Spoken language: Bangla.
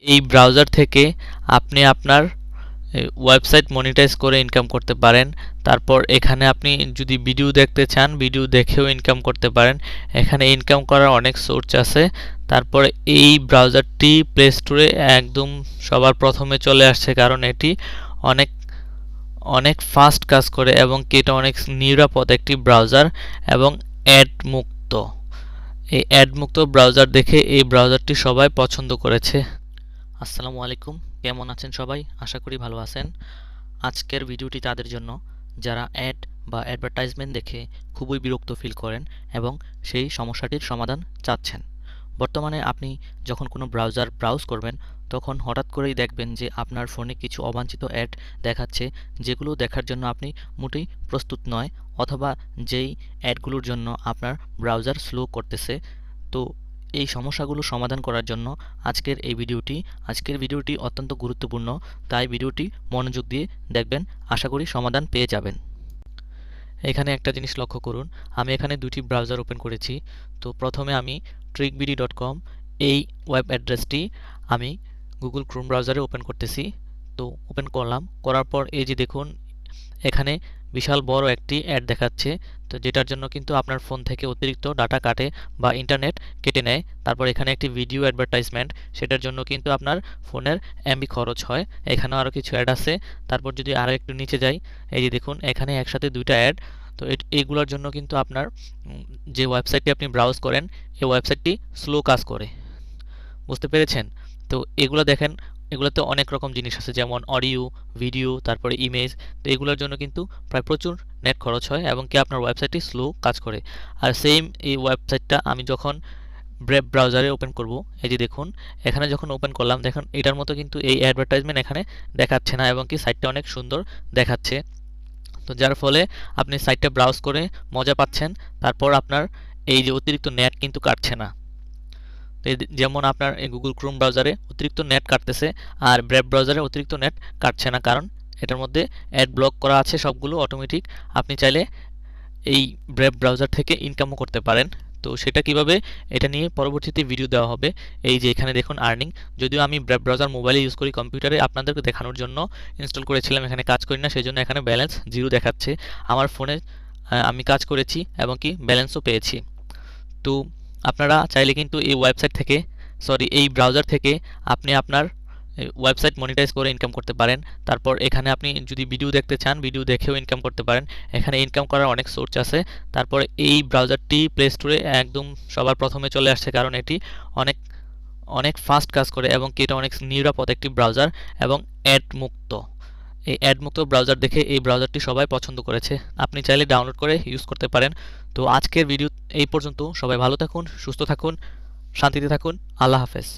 এই ব্রাউজার থেকে আপনি আপনার ওয়েবসাইট মনিটাইজ করে ইনকাম করতে পারেন। তারপর এখানে আপনি যদি ভিডিও দেখতে চান, ভিডিও দেখেও ইনকাম করতে পারেন। এখানে ইনকাম করার অনেক সোর্স আছে। তারপর এই ব্রাউজারটি প্লে স্টোরে একদম সবার প্রথমে চলে আসছে, কারণ এটি অনেক অনেক ফাস্ট কাজ করে এবং এটা অনেক নিরাপদ একটি ব্রাউজার এবং অ্যাড মুক্ত। এই অ্যাড মুক্ত ব্রাউজার দেখে এই ব্রাউজারটি সবাই পছন্দ করেছে। আসসালামু আলাইকুম, কেমন আছেন সবাই? আশা করি ভালো আছেন। আজকের ভিডিওটি তাদের জন্য যারা অ্যাড বা অ্যাডভার্টাইজমেন্ট দেখে খুবই বিরক্ত ফিল করেন এবং সেই সমস্যাটির সমাধান চাচ্ছেন। বর্তমানে আপনি যখন কোনো ব্রাউজার ব্রাউজ করবেন, তখন হঠাৎ করেই দেখবেন যে আপনার ফোনে কিছু অবাঞ্ছিত অ্যাড দেখাচ্ছে, যেগুলো দেখার জন্য আপনি মোটেই প্রস্তুত নয়, অথবা যেই অ্যাডগুলোর জন্য আপনার ব্রাউজার স্লো করতেছে। তো এই সমস্যাগুলো সমাধান করার জন্য আজকের ভিডিওটি অত্যন্ত গুরুত্বপূর্ণ, তাই ভিডিওটি মনোযোগ দিয়ে দেখবেন, আশা করি সমাধান পেয়ে যাবেন। এখানে একটা জিনিস লক্ষ্য করুন, আমি এখানে দুটি ব্রাউজার ওপেন করেছি। তো প্রথমে আমি trickbd.com এই ওয়েব অ্যাড্রেসটি আমি গুগল ক্রোম ব্রাউজারে ওপেন করতেছি। তো ওপেন করলাম, করার পর এই যে দেখুন এখানে বিশাল বড় একটি অ্যাড দেখাচ্ছে। তো যেটার জন্য কিন্তু আপনার ফোন থেকে অতিরিক্ত ডাটা কাটে বা ইন্টারনেট কেটে নেয়। তারপর এখানে একটি ভিডিও অ্যাডভার্টাইজমেন্ট, সেটার জন্য কিন্তু আপনার ফোনের এমবি খরচ হয়। এখানেও আরও কিছু অ্যাড আছে। তারপর যদি আরও একটু নিচে যাই, এই যে দেখুন এখানে একসাথে দুইটা অ্যাড। তো এইগুলোর জন্য কিন্তু আপনার যে ওয়েবসাইটটি আপনি ব্রাউজ করেন, এই ওয়েবসাইটটি স্লো কাজ করে। বুঝতে পেরেছেন? তো এগুলো দেখেন, এগুলোতে অনেক রকম জিনিস আছে, যেমন অডিও, ভিডিও, তারপরে ইমেজ। তো এগুলোর জন্য কিন্তু প্রায় প্রচুর নেট খরচ হয় এবং কি আপনার ওয়েবসাইটটি স্লো কাজ করে। আর সেম এই ওয়েবসাইটটা আমি যখন ব্রেভ ব্রাউজারে ওপেন করব, এই যে দেখুন এখানে যখন ওপেন করলাম, দেখুন এটার মতো কিন্তু এই অ্যাডভার্টাইজমেন্ট এখানে দেখাচ্ছে না এবং কি সাইটটা অনেক সুন্দর দেখাচ্ছে। তো যার ফলে আপনি সাইটটা ব্রাউজ করে মজা পাচ্ছেন। তারপর আপনার এই যে অতিরিক্ত নেট কিন্তু কাটছে না। যেমন আপনার এই গুগল ক্রোম ব্রাউজারে অতিরিক্ত নেট কাটতেছে, আর ব্রেভ ব্রাউজারে অতিরিক্ত নেট কাটছে না, কারণ এটার মধ্যে অ্যাড ব্লক করা আছে সবগুলো অটোমেটিক। আপনি চাইলে এই ব্রেভ ব্রাউজার থেকে ইনকামও করতে পারেন। তো সেটা কিভাবে, এটা নিয়ে পরবর্তীতে ভিডিও দেওয়া হবে। এই যে এখানে দেখুন আর্নিং, যদিও আমি ব্রেভ ব্রাউজার মোবাইলে ইউজ করি, কম্পিউটারে আপনাদেরকে দেখানোর জন্য ইনস্টল করেছিলাম, এখানে কাজ করি না, সেই জন্য এখানে ব্যালেন্স জিরো দেখাচ্ছে। আমার ফোনে আমি কাজ করেছি এবং কি ব্যালেন্সও পেয়েছি। তো আপনারা চাইলে কিন্তু এই ব্রাউজার থেকে আপনি আপনার ওয়েবসাইট মনিটাইজ করে ইনকাম করতে পারেন। তারপর এখানে আপনি যদি ভিডিও দেখতে চান, ভিডিও দেখেও ইনকাম করতে পারেন। এখানে ইনকাম করার অনেক সোর্স আছে। তারপর এই ব্রাউজারটি প্লে স্টোরে একদম সবার প্রথমে চলে আসছে, কারণ এটি অনেক অনেক ফাস্ট কাজ করে এবং কি এটা অনেক নিরাপদ একটি ব্রাউজার এবং অ্যাড মুক্ত। এই অ্যাড মুক্ত ব্রাউজার দেখে এই ব্রাউজারটি সবাই পছন্দ করেছে। আপনি চাইলে ডাউনলোড করে ইউজ করতে পারেন। তো আজকের ভিডিও এই পর্যন্ত। সবাই ভালো থাকুন, সুস্থ থাকুন, শান্তিতে থাকুন। আল্লাহ হাফেজ।